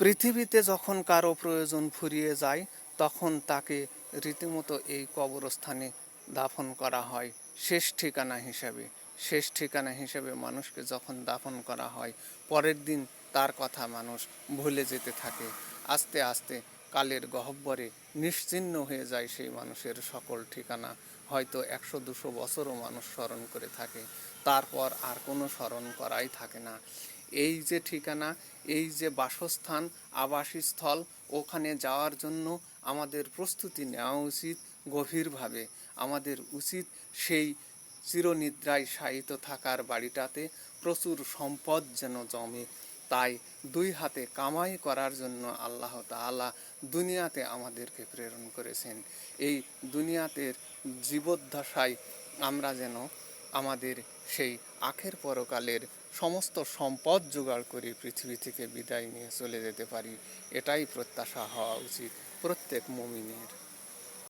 পৃথিবীতে যখন কারো প্রয়োজন ফুরিয়ে যায় তখন তাকে রীতিমতো এই কবরস্থানে দাফন করা হয় শেষ ঠিকানা হিসেবে মানুষকে যখন দাফন করা হয় পরের দিন তার কথা মানুষ ভুলে যেতে থাকে। আস্তে আস্তে কালের গহ্বরে নিশ্চিহ্ন হয়ে যায় সেই মানুষের সকল ঠিকানা। হয়তো 100-200 বছরও মানুষ স্মরণ করে থাকে, তারপর আর কোনো স্মরণ করাই থাকে না। এই যে ঠিকানা, এই যে বাসস্থান, আবাসস্থল, ওখানে যাওয়ার জন্য আমাদের প্রস্তুতি নেওয়া উচিত গভীরভাবে। আমাদের উচিত সেই চিরনিদ্রায় শায়িত থাকার বাড়িটাতে প্রচুর সম্পদ যেন জমে। তাই দুই হাতে কামাই করার জন্য আল্লাহ তাআলা দুনিয়াতে আমাদেরকে প্রেরণ করেছেন। এই দুনিয়াতে জীবদ্দশায় আমরা যেন আমাদের সেই আখের পরকালের সমস্ত সম্পদ জোগাড় করে পৃথিবী থেকে বিদায় নিয়ে চলে যেতে পারি, এটাই প্রত্যাশা হওয়া উচিত প্রত্যেক মুমিনের।